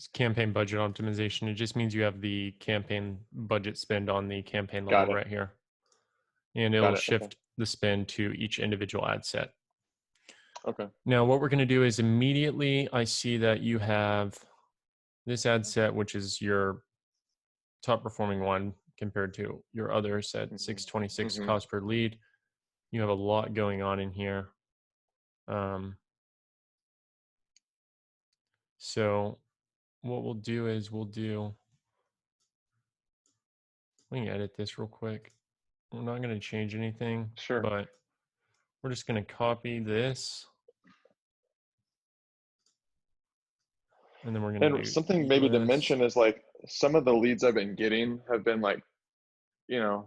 campaign budget optimization. It just means you have the campaign budget spend on the campaign level Got it. right here. And Got it'll it. Okay. shift the spend to each individual ad set. Okay. Now, what we're going to do is immediately I see that you have this ad set, which is your top performing one compared to your others at 626 Mm-hmm. cost per lead. You have a lot going on in here. So what we'll do is we can edit this real quick. We're not going to change anything, Sure. but we're just going to copy this. And then we're going to And do something maybe to US. mention is like some of the leads I've been getting have been like, you know,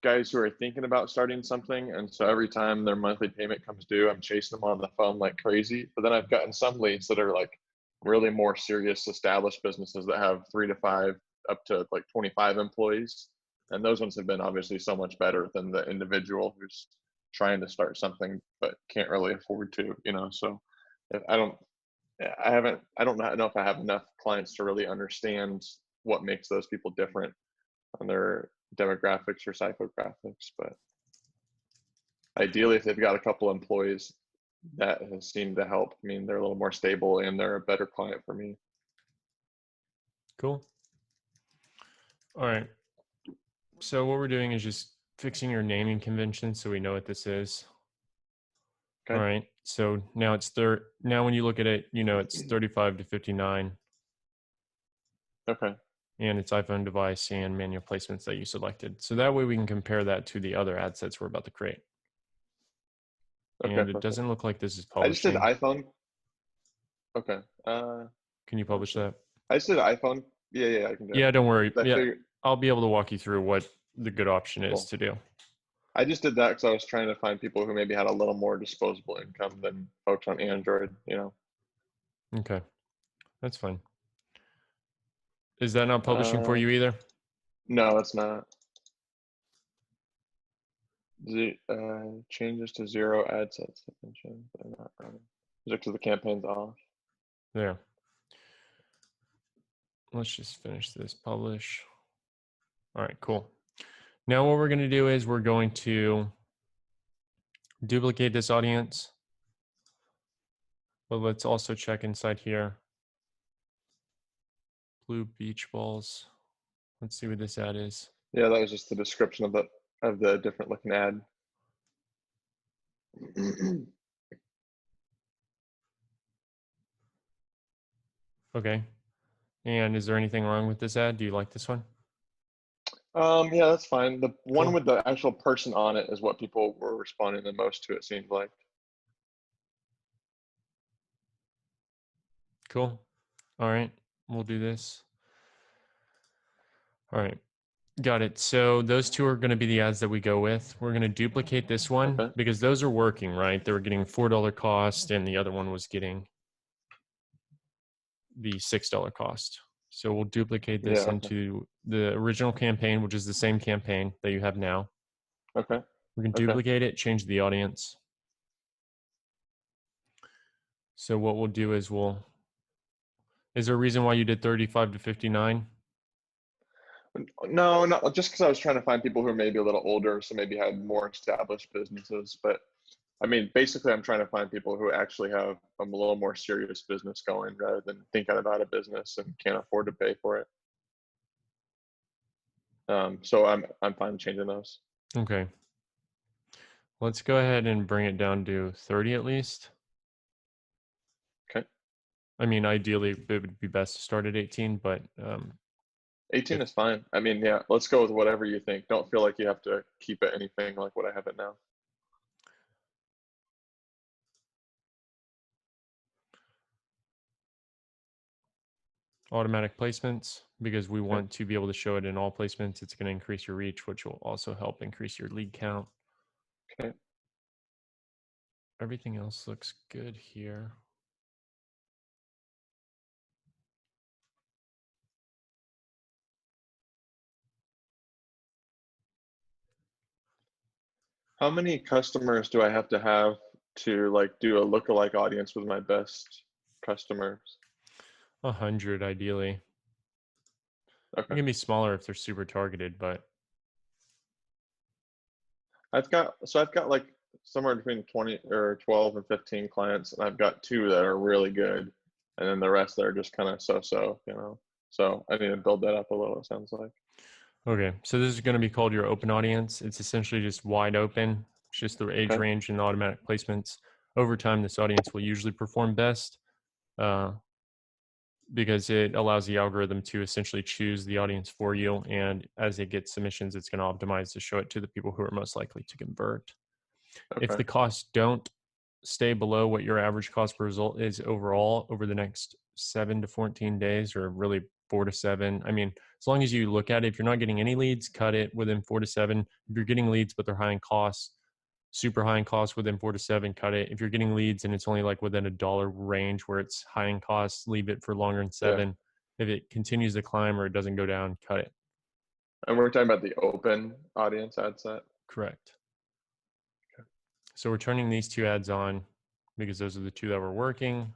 guys who are thinking about starting something. And so every time their monthly payment comes due, I'm chasing them on the phone like crazy. But then I've gotten some leads that are like really more serious established businesses that have 3 to 5 up to like 25 employees. And those ones have been obviously so much better than the individual who's trying to start something but can't really afford to, you know. So I don't I don't know if I have enough clients to really understand what makes those people different on their demographics or psychographics. But ideally, if they've got a couple employees, that has seemed to help. I mean, they're a little more stable and they're a better client for me. Cool. All right. So what we're doing is just fixing your naming convention so we know what this is. Okay. All right. So now it's now when you look at it, you know it's 35 to 59. Okay. And it's iPhone device and manual placements that you selected. So that way we can compare that to the other ad sets we're about to create. Okay. And it Perfect. doesn't look like this is I just did publishing. iPhone. Okay. Can you publish that? I just did iPhone. Yeah, I can do it. Yeah, don't worry. I Yeah, figured, I'll be able to walk you through what the good option is cool. to do. I just did that because I was trying to find people who maybe had a little more disposable income than folks on Android, you know. Okay, that's fine. Is that not publishing for Uh, you either? no, it's not. Changes to 0 ad sets have been changed, but they're not running. Is it because the campaign's off? There. Let's just finish this publish. All right, cool. Now what we're going to do is we're going to duplicate this audience. But let's also check inside here. Blue beach balls. Let's see what this ad is. Yeah, that was just the description of the different looking ad. Okay. And is there anything wrong with this ad? Do you like this one? Yeah, that's fine. The one Cool. with the actual person on it is what people were responding the most to, it seems like. Cool. All right. We'll do this. All right. Got it. So those two are going to be the ads that we go with. We're going to duplicate this one Okay. because those are working, right? They were getting $4 cost and the other one was getting the $6 cost. So we'll duplicate this Yeah, okay. into the original campaign, which is the same campaign that you have now. Okay. We can Okay. duplicate it, change the audience. So what we'll do is is there a reason why you did 35 to 59? No, not just because I was trying to find people who are maybe a little older, so maybe had more established businesses. But I mean, basically, I'm trying to find people who actually have a little more serious business going rather than thinking about a business and can't afford to pay for it. So I'm fine changing those. Okay. Let's go ahead and bring it down to 30 at least. Okay. I mean, ideally, it would be best to start at 18, but 18 is fine. I mean, yeah, let's go with whatever you think. Don't feel like you have to keep it anything like what I have it now. automatic placements, because we Okay. want to be able to show it in all placements. It's going to increase your reach, which will also help increase your lead count. Okay. Everything else looks good here. How many customers do I have to like do a lookalike audience with my best customers? 100 ideally. It Okay. can be smaller if they're super targeted, but I've got like somewhere between 20 or 12 and 15 clients, and I've got two that are really good, and then the rest that are just kind of so, you know. So I need to build that up a little, it sounds like. okay. So this is going to be called your open audience. It's essentially just wide open. It's just the age Okay. range and automatic placements. Over time, this audience will usually perform best. Because it allows the algorithm to essentially choose the audience for you. And as it gets submissions, it's going to optimize to show it to the people who are most likely to convert. If Okay. the costs don't stay below what your average cost per result is overall over the next 7 to 14 days, or really 4 to 7, I mean, as long as you look at it, if you're not getting any leads, cut it within 4 to 7. If you're getting leads, but they're high in cost, super high in cost, within 4 to 7, cut it. If you're getting leads and it's only like within $1 range where it's high in cost, leave it for longer than Yeah. 7. If it continues to climb or it doesn't go down, cut it. And we're talking about the open audience ad set. Correct. So we're turning these two ads on because those are the two that were working.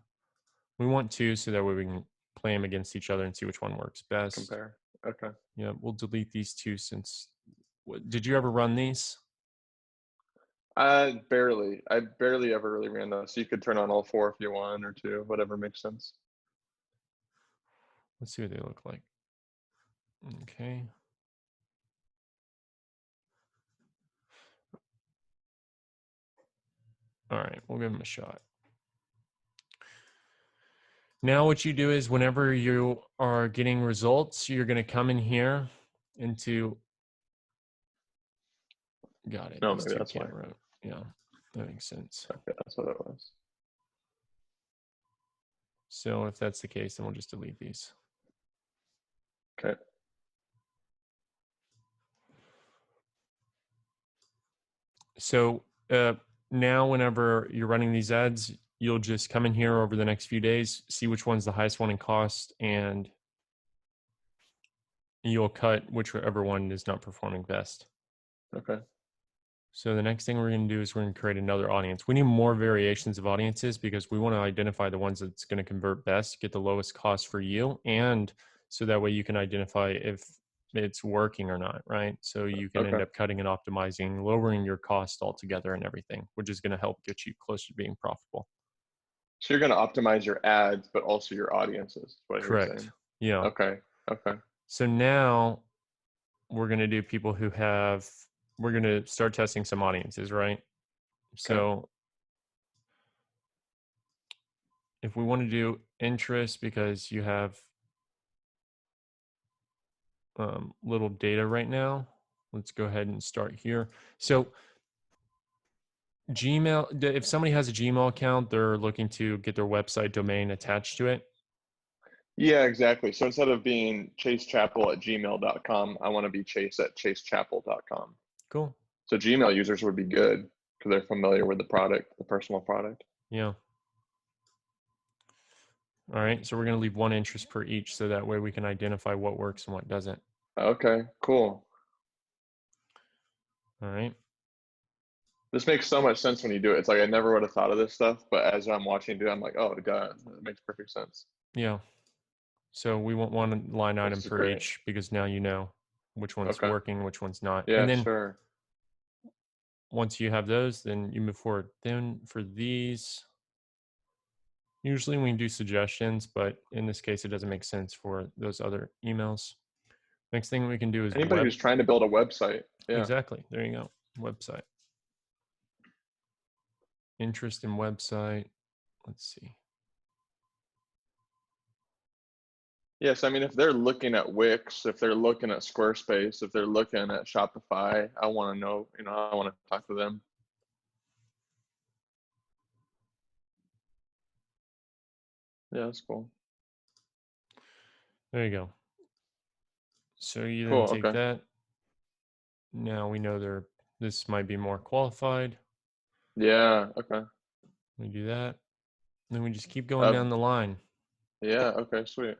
We want two so that way we can play them against each other and see which one works best. Compare. Okay. Yeah, we'll delete these two since. Did you ever run these? I barely ever really ran those. So you could turn on all four if you want, or two, whatever makes sense. Let's see what they look like. Okay. All right, we'll give them a shot. Now what you do is whenever you are getting results, you're going to come in here into, got it, No, these maybe two that's can't why. run. Yeah, that makes sense. Okay, that's what it was. So if that's the case, then we'll just delete these. Okay. So now whenever you're running these ads, you'll just come in here over the next few days, see which one's the highest one in cost, and you'll cut whichever one is not performing best. Okay. So the next thing we're going to do is we're going to create another audience. We need more variations of audiences because we want to identify the ones that's going to convert best, get the lowest cost for you, and so that way you can identify if it's working or not, right? So you can end Okay. up cutting and optimizing, lowering your cost altogether and everything, which is going to help get you closer to being profitable. So you're going to optimize your ads, but also your audiences, is what you're Correct. saying. Yeah. Okay. Okay. So now we're going to do people who have, we're going to start testing some audiences, right? Okay. So if we want to do interest because you have little data right now, let's go ahead and start here. So Gmail, if somebody has a Gmail account, they're looking to get their website domain attached to it. Yeah, exactly. So instead of being chasechapel@gmail.com, I want to be chase@chasechapel.com. Cool. So Gmail users would be good because they're familiar with the product, the personal product. Yeah. All right. So we're going to leave one interest per each so that way we can identify what works and what doesn't. Okay, cool. All right. This makes so much sense when you do it. It's like I never would have thought of this stuff, but as I'm watching you do it, I'm like, oh, God, it makes perfect sense. Yeah. So we want one line item This is per great. each because now you know which one's Okay. working, which one's not. And Yeah, then sure. once you have those, then you move forward. Then for these, usually we can do suggestions, but in this case, it doesn't make sense for those other emails. Next thing we can do is Anybody web. who's trying to build a website. Yeah. Exactly. There you go. Website. Interest in website. Let's see. Yes, I mean, if they're looking at Wix, if they're looking at Squarespace, if they're looking at Shopify, I want to know, I want to talk to them. Yeah, that's cool. There you go. So you then Cool. take Okay. that. Now we know this might be more qualified. Yeah. Okay. We do that. Then we just keep going Uh, down the line. yeah. Okay. Sweet.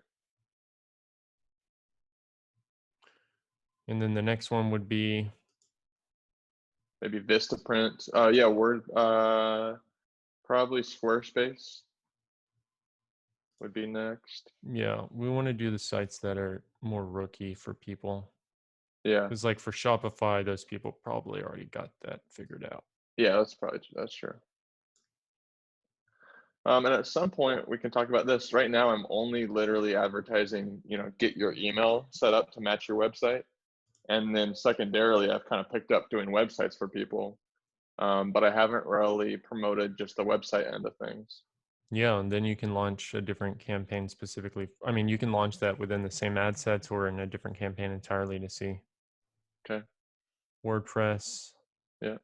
And then the next one would be, Maybe Vistaprint. Yeah. Word. Probably Squarespace. would be next. Yeah, we want to do the sites that are more rookie for people. Yeah. Because like for Shopify, those people probably already got that figured out. Yeah, that's true. And at some point we can talk about this. Right now, I'm only literally advertising, get your email set up to match your website. And then secondarily, I've kind of picked up doing websites for people. But I haven't really promoted just the website end of things. Yeah, and then you can launch a different campaign specifically. I mean, you can launch that within the same ad sets or in a different campaign entirely to see. Okay. WordPress. Yeah.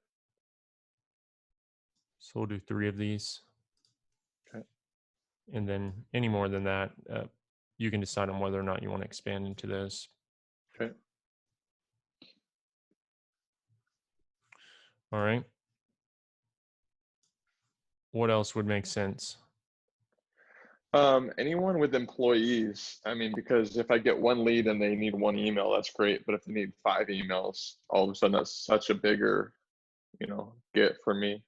So we'll do 3 of these. Okay. And then any more than that, you can decide on whether or not you want to expand into those. Okay. All right. What else would make sense? Anyone with employees, I mean, because if I get one lead and they need one email, that's great. But if they need 5 emails, all of a sudden that's such a bigger, get for me.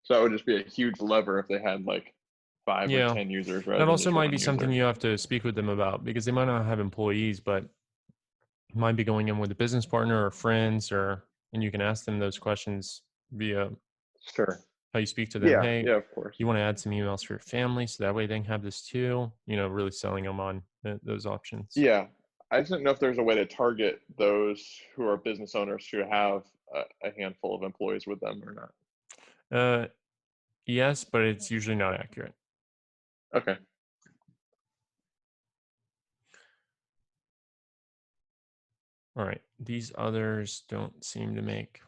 So that would just be a huge lever if they had like 5 or Yeah. 10 users rather That than also just might one be something user. you have to speak with them about because they might not have employees, but might be going in with a business partner or friends and you can ask them those questions via Sure. how you speak to them. Yeah. Hey, Yeah, of course. you want to add some emails for your family so that way they can have this too, really selling them on those options. Yeah. I just didn't know if there's a way to target those who are business owners who have a handful of employees with them or not. Uh, yes, but it's usually not accurate. Okay. All right. These others don't seem to make.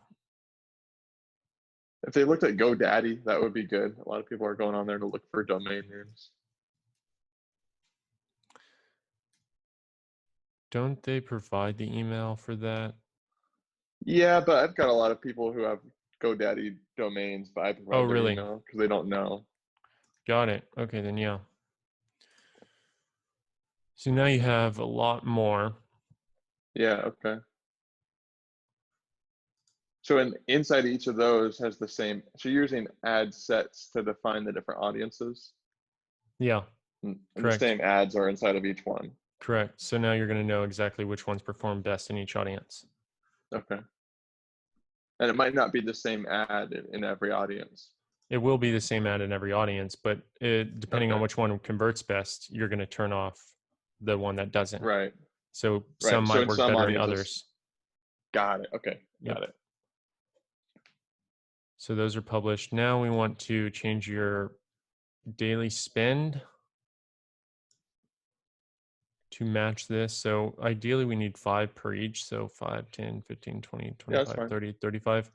If they looked at GoDaddy, that would be good. A lot of people are going on there to look for domain names. Don't they provide the email for that? Yeah, but I've got a lot of people who have GoDaddy domains, but I Oh, provide their really? email because they don't know. Got it. Okay, then yeah. So now you have a lot more. Yeah, okay. So inside each of those has the same. So you're using ad sets to define the different audiences, Yeah, and the correct. same ads are inside of each one. Correct. So now you're going to know exactly which ones perform best in each audience. Okay. And it might not be the same ad in every audience. It will be the same ad in every audience, but depending on Okay. which one converts best, you're going to turn off the one that doesn't. Right. So some Right. So might in work some better in audiences, others. got it. Okay. Yep. Got it. So those are published. Now we want to change your daily spend to match this. So ideally we need 5 per each. So 5, 10, 15, 20, Yeah, that's 25, fine. 30, 35.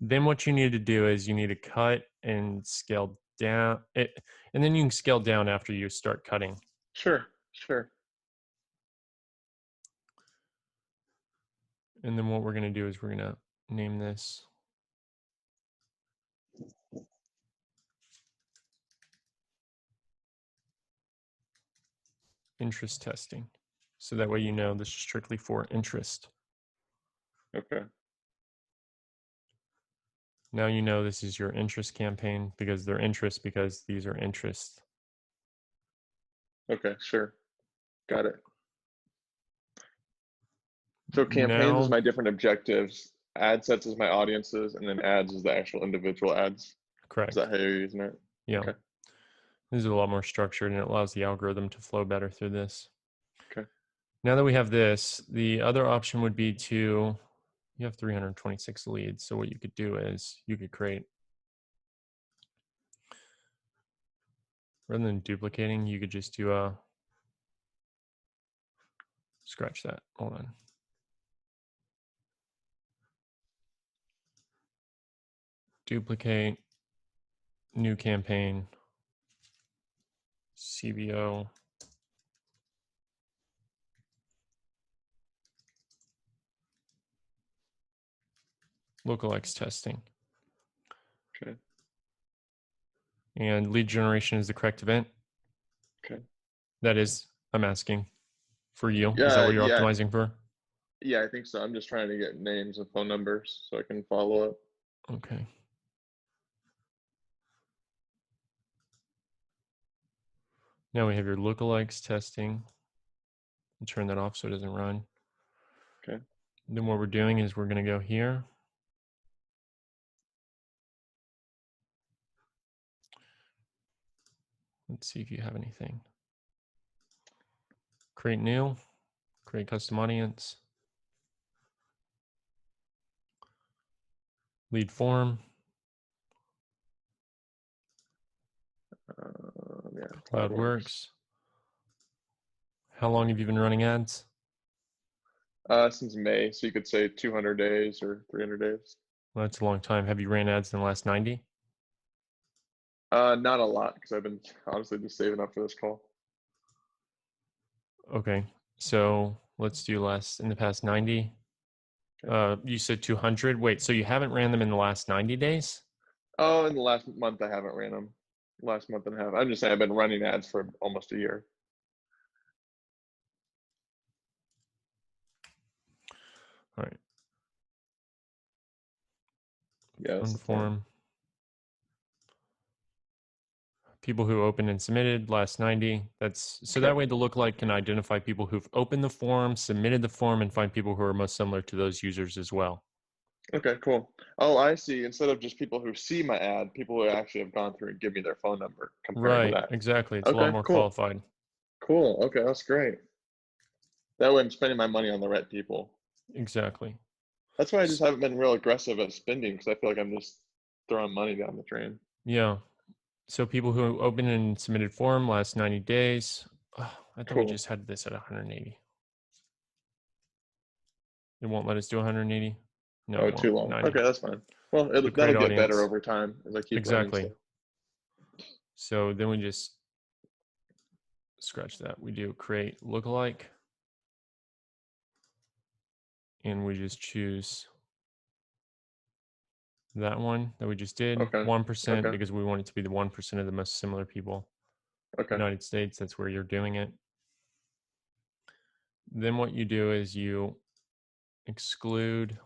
Then what you need to do is you need to cut and scale down it, and then you can scale down after you start cutting. Sure. Sure. And then what we're going to do is we're going to name this interest testing. So that way you know this is strictly for interest. Okay. Now you know this is your interest campaign because they're interest because these are interests. Okay. Sure. Got it. So campaigns is Now, my different objectives, ad sets is my audiences, and then ads is the actual individual ads. Is correct. that how you're using it? Yeah. Okay. This is a lot more structured and it allows the algorithm to flow better through this. Okay. Now that we have this, the other option would be to, you have 326 leads. So what you could do is you could create, rather than duplicating, you could just do a, scratch that, hold on. Duplicate, new campaign, CBO, lookalikes testing. Okay. And lead generation is the correct event. Okay. That is, I'm asking for you. Is that Yeah, what you're yeah, optimizing for? yeah, I think so. I'm just trying to get names and phone numbers so I can follow up. Okay. Now we have your lookalikes testing. And turn that off so it doesn't run. Okay. Then what we're doing is we're going to go here. Let's see if you have anything. Create new, create custom audience, lead form, Yeah, CloudWorks. CloudWorks. How long have you been running ads? Since May, so you could say 200 days or 300 days. Well, that's a long time. Have you ran ads in the last 90? Not a lot because I've been honestly just saving up for this call. Okay, so let's do less in the past 90. Okay. You said 200. Wait, so you haven't ran them in the last 90 days? Oh, in the last month I haven't ran them. Last month and a half. I'm just saying I've been running ads for almost a year. All right, Yeah, that's the plan. unform. People who opened and submitted last 90. That's so Okay. that way the lookalike can identify people who've opened the form, submitted the form, and find people who are most similar to those users as well. Okay, cool. Oh, I see. Instead of just people who see my ad, people who actually have gone through and give me their phone number comparing to Right, that. exactly. It's a lot Okay, more cool. qualified. Cool. Okay, that's great. That way I'm spending my money on the right people. Exactly. That's why I just haven't been real aggressive at spending because I feel like I'm just throwing money down the drain. Yeah. So people who opened and submitted form last 90 days. Oh, I thought we Cool. just had this at 180. It won't let us do 180. No, Oh, it too won't. long. 90. Okay, that's fine. Well, So that'll create get better audience. over time as I keep running Exactly. stuff. So then we just scratch that. We do create lookalike. And we just choose that one that we just did, Okay. 1%, Okay. because we want it to be the 1% of the most similar people. Okay. United States, that's where you're doing it. Then what you do is you exclude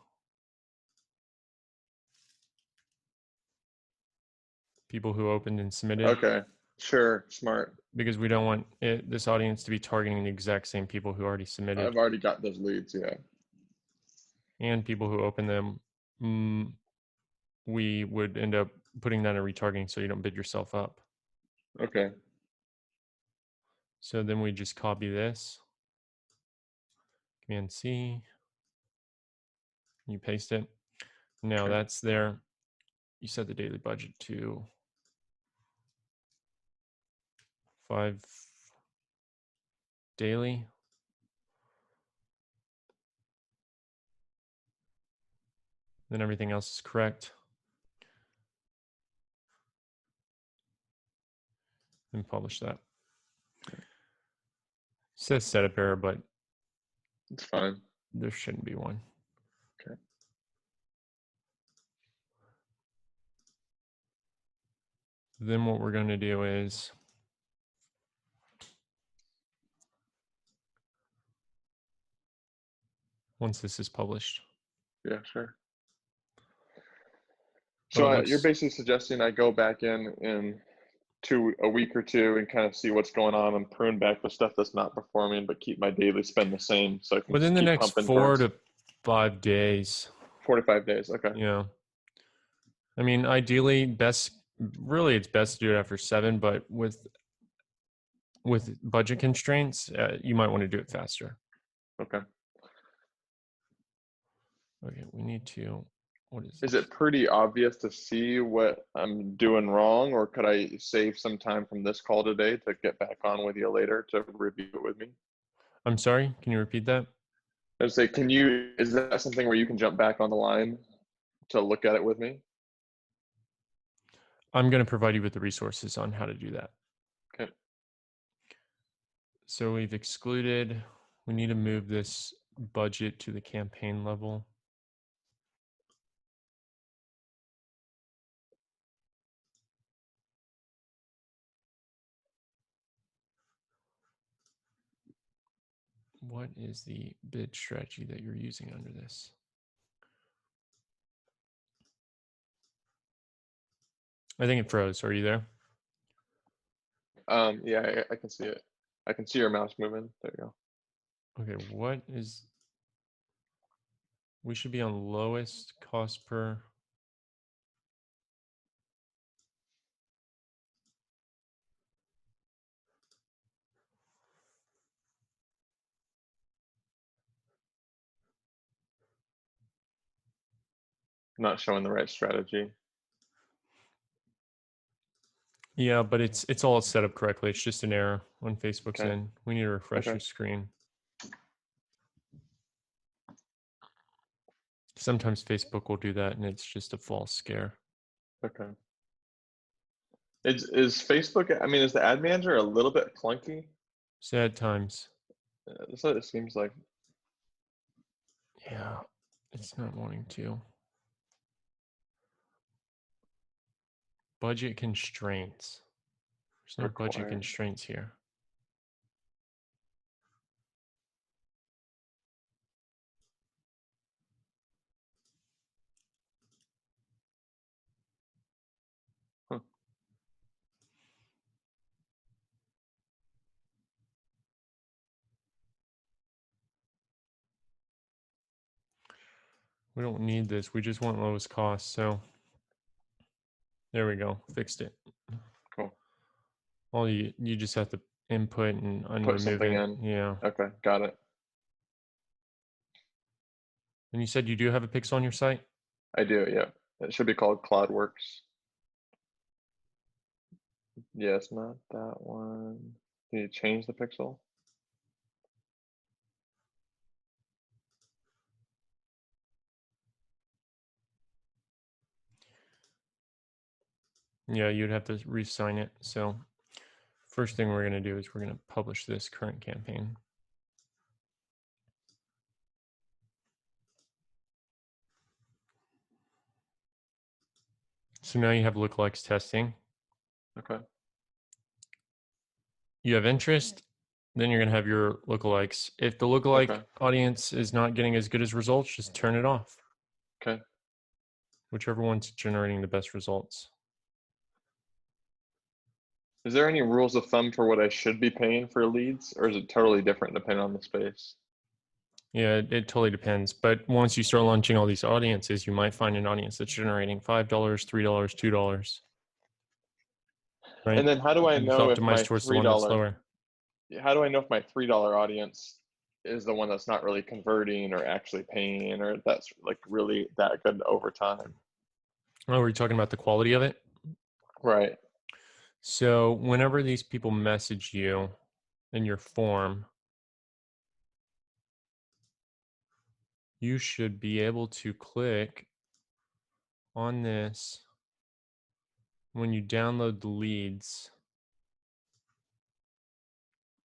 people who opened and submitted Okay. Sure. Smart. because we don't want this audience to be targeting the exact same people who already submitted I've already got those leads. Yeah. and people who open them. We would end up putting that in retargeting so you don't bid yourself up. Okay. So then we just copy this, Command C, you paste it. Now Okay. that's there. You set the daily budget to 5 daily. Then everything else is correct. And publish that. It says setup error, but It's fine. there shouldn't be one. Okay. Then what we're going to do is once this is published. Yeah. Sure. Oh, it So you're looks basically suggesting I go back in a week or two and kind of see what's going on and prune back the stuff that's not performing, but keep my daily spend the same so I can within the keep next pumping 4 towards to 5 days. 4 to 5 days. Okay. Yeah. I mean, ideally, really it's best to do it after 7, but with budget constraints, you might want to do it faster. Okay. Okay, we need to, what is Is this? it pretty obvious to see what I'm doing wrong, or could I save some time from this call today to get back on with you later to review it with me? I'm sorry, can you repeat that? I would say, is that something where you can jump back on the line to look at it with me? I'm going to provide you with the resources on how to do that. Okay. So we've excluded, we need to move this budget to the campaign level. What is the bid strategy that you're using under this? I think it froze. Are you there? Yeah, I can see it. I can see your mouse moving. There you go. Okay, what is, we should be on lowest cost per, Not showing the right strategy. yeah, but it's all set up correctly. It's just an error on Facebook's Okay. end. We need to refresh Okay. your screen. Sometimes Facebook will do that and it's just a false scare. Okay. Is Facebook? I mean, is the ad manager a little bit clunky? Sad times. That's what it seems like. Yeah, it's not wanting to. Budget constraints. There's no budget Required. constraints here. Huh. We don't need this. We just want lowest cost. So there we go. Fixed it. Cool. All you just have to input and Put unremove something it. in. Yeah. Okay, got it. And you said you do have a pixel on your site? I do. Yeah. It should be called CloudWorks. Yes, not that one. Did you change the pixel? Yeah, you'd have to re-sign it. So first thing we're going to do is we're going to publish this current campaign. So now you have lookalikes testing. Okay. You have interest, then you're going to have your lookalikes. If the lookalike Okay. audience is not getting as good as results, just turn it off. Okay. Whichever one's generating the best results. Is there any rules of thumb for what I should be paying for leads, or is it totally different depending on the space? Yeah, it totally depends. But once you start launching all these audiences, you might find an audience that's generating $5, $3, $2, right? And then how do You I can just know if optimize my towards the three one that's dollar lower. how do I know if my $3 audience is the one that's not really converting or actually paying or that's like really that good over time? Oh, were you talking about the quality of it? Right. So whenever these people message you in your form, you should be able to click on this when you download the leads.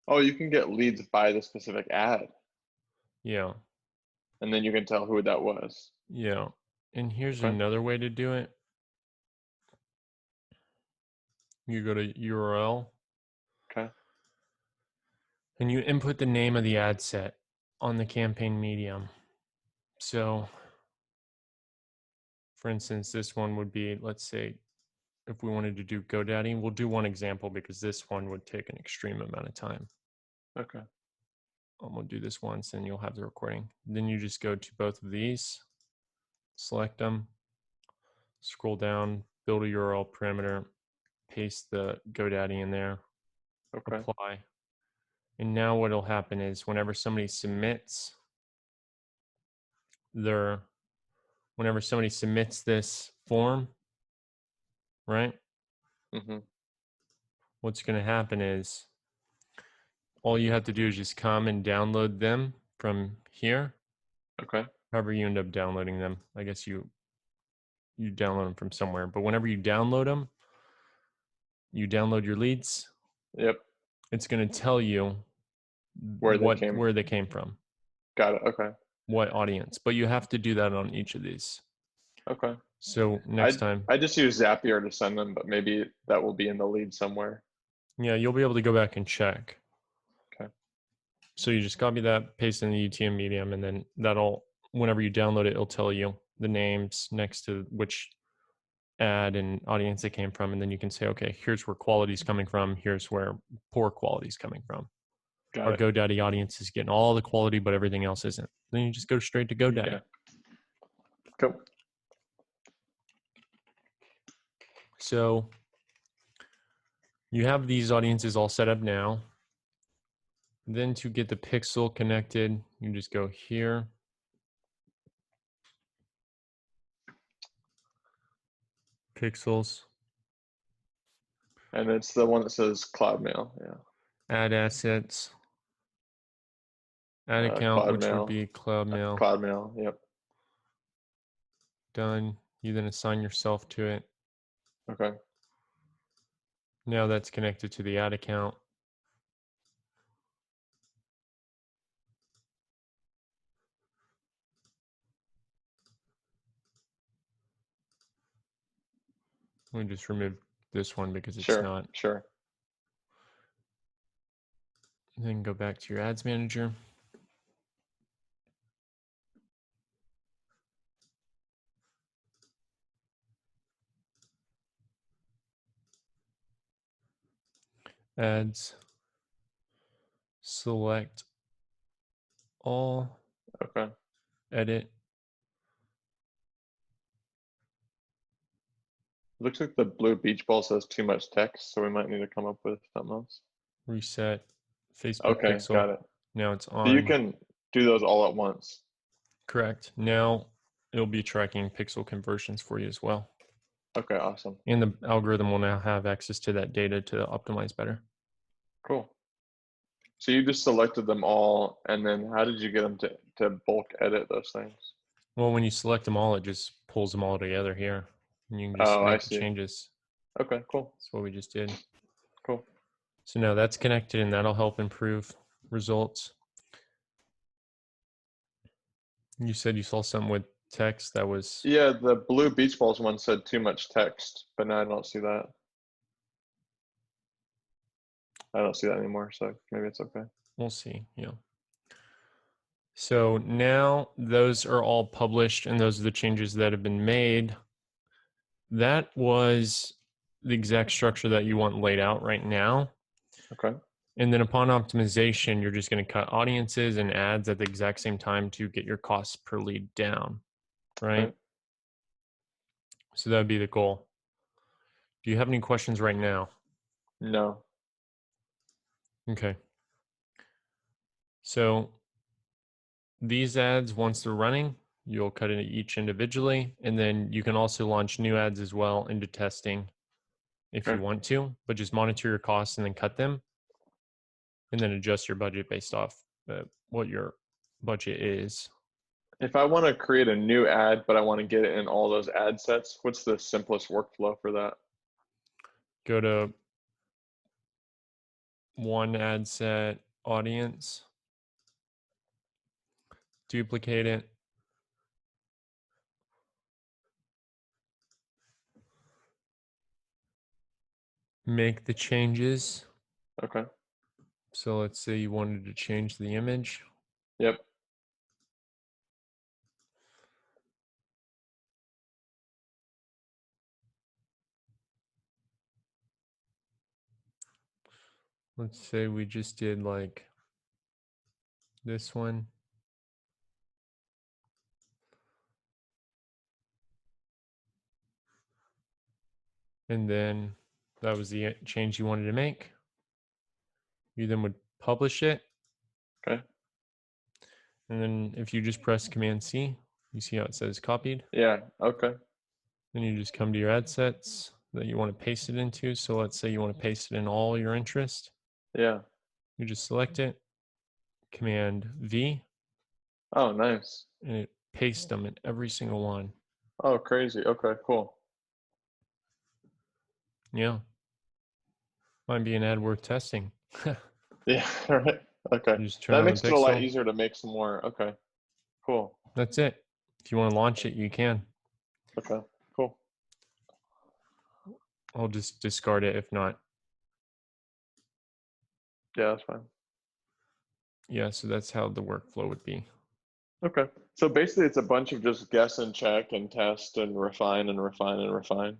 Oh, you can get leads by the specific ad, Yeah, and then you can tell who that was. yeah. And here's Okay. another way to do it. You go to URL Okay. and you input the name of the ad set on the campaign medium. So for instance, this one would be, let's say, if we wanted to do GoDaddy, we'll do one example because this one would take an extreme amount of time. Okay. We'll do this once and you'll have the recording. Then you just go to both of these, select them, scroll down, build a URL parameter, paste the GoDaddy in there, Okay. apply. And now what'll happen is whenever somebody submits their, whenever somebody submits this form, right? Mm-hmm. What's going to happen is all you have to do is just come and download them from here. Okay. However you end up downloading them. I guess you download them from somewhere. But whenever you download them, you download your leads, Yep. it's going to tell you Where they came. where they came from, Got it. Okay. what audience. But you have to do that on each of these. Okay. So next I time, I just use Zapier to send them, but maybe that will be in the lead somewhere. yeah, you'll be able to go back and check. Okay. So you just copy that, paste in the UTM medium, and then that'll, whenever you download it, it'll tell you the names next to which ad and audience it came from, and then you can say, okay, here's where quality is coming from, here's where poor quality is coming from. Got Our it. GoDaddy audience is getting all the quality, but everything else isn't. Then you just go straight to GoDaddy. Okay. Cool. So you have these audiences all set up now. Then to get the pixel connected, you just go here. Pixels. And it's the one that says Cloud Mail. Yeah. Add assets. Add account, Cloud which would Mail. be Cloud Mail. Cloud Mail. Yep. Done. You then assign yourself to it. Okay. Now that's connected to the ad account. We just remove this one because it's Sure. not. Sure. Then go back to your ads manager. Ads. Select all. Okay. Edit. Looks like the blue beach ball says too much text, so we might need to come up with something else. Reset. Facebook Okay, pixel. got it. Now it's So you on. can do those all at once. Correct. Now it'll be tracking pixel conversions for you as well. Okay, awesome. And the algorithm will now have access to that data to optimize better. Cool. So you just selected them all, and then how did you get them to bulk edit those things? Well, when you select them all, it just pulls them all together here. And you can just Oh, I make the see. changes. Okay, cool. That's what we just did. Cool. So now that's connected and that'll help improve results. You said you saw something with text that was, Yeah, the blue beach balls one said too much text, but now I don't see that. I don't see that anymore, so maybe it's okay. we'll see. Yeah. So now those are all published and those are the changes that have been made. That was the exact structure that you want laid out right now. Okay. And then upon optimization, you're just going to cut audiences and ads at the exact same time to get your costs per lead down, right? Right. So that would be the goal. Do you have any questions right now? No. Okay. So these ads, once they're running, you'll cut it each individually, and then you can also launch new ads as well into testing if you Okay. want to, but just monitor your costs and then cut them, and then adjust your budget based off what your budget is. If I want to create a new ad, but I want to get it in all those ad sets, what's the simplest workflow for that? Go to one ad set, audience, duplicate it, make the changes. Okay. So let's say you wanted to change the image. Yep. Let's say we just did like this one. And then that was the change you wanted to make. You then would publish it. Okay. And then if you just press Command C, you see how it says copied. Yeah. Okay. Then you just come to your ad sets that you want to paste it into. So let's say you want to paste it in all your interest. Yeah. You just select it, Command V, Oh, nice. and it pastes them in every single one. Oh, crazy. Okay, cool. Yeah. Might be an ad worth testing. Yeah. All right. Okay. You just turn That on makes the it a lot pixel. easier to make some more. Okay. Cool. That's it. If you want to launch it, you can. Okay. Cool. I'll just discard it if not. Yeah, that's fine. Yeah, so that's how the workflow would be. Okay. So basically it's a bunch of just guess and check and test and refine and refine and refine.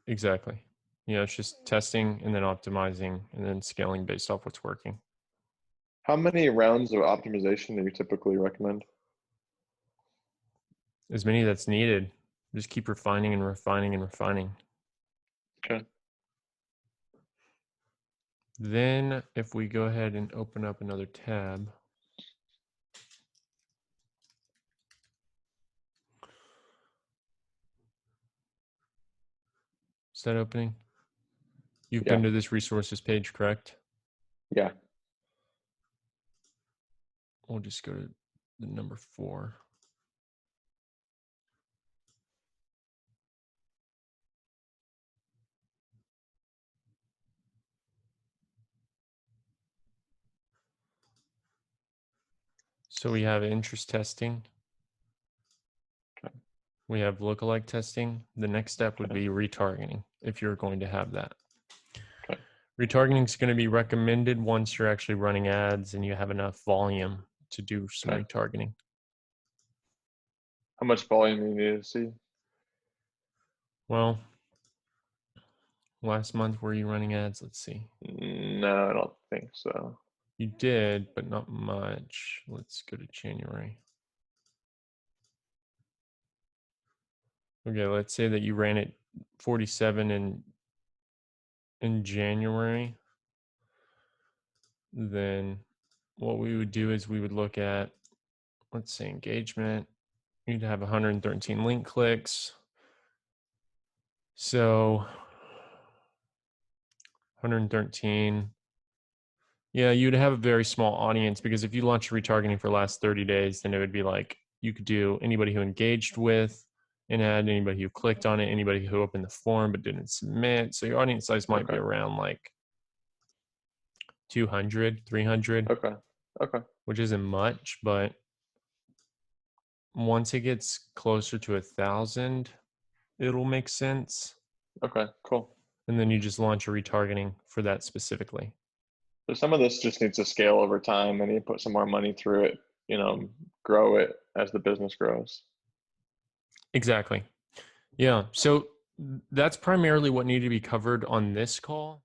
Exactly. It's just testing and then optimizing and then scaling based off what's working. How many rounds of optimization do you typically recommend? As many that's needed. Just keep refining and refining and refining. Okay. Then if we go ahead and open up another tab, is that opening? You've Yeah. been to this resources page, correct? Yeah. We'll just go to the number 4. So we have interest testing. Okay. We have lookalike testing. The next step would Okay. be retargeting if you're going to have that. Okay. Retargeting is going to be recommended once you're actually running ads and you have enough volume to do some Okay. retargeting. How much volume do you need to see? Well, last month were you running ads? Let's see. No, I don't think so. You did, but not much. Let's go to January. Okay, let's say that you ran it 47 in January. Then what we would do is we would look at, let's say, engagement. You'd have 113 link clicks. So 113. Yeah, you'd have a very small audience because if you launch retargeting for the last 30 days, then it would be like you could do anybody who engaged with an ad, anybody who clicked on it, anybody who opened the form but didn't submit. So your audience size might be Okay. around like 200, 300, Okay. Okay. which isn't much, but once it gets closer to 1,000, it'll make sense. Okay. Cool. And then you just launch a retargeting for that specifically. So some of this just needs to scale over time and you put some more money through it, grow it as the business grows. Exactly. Yeah. So that's primarily what needed to be covered on this call.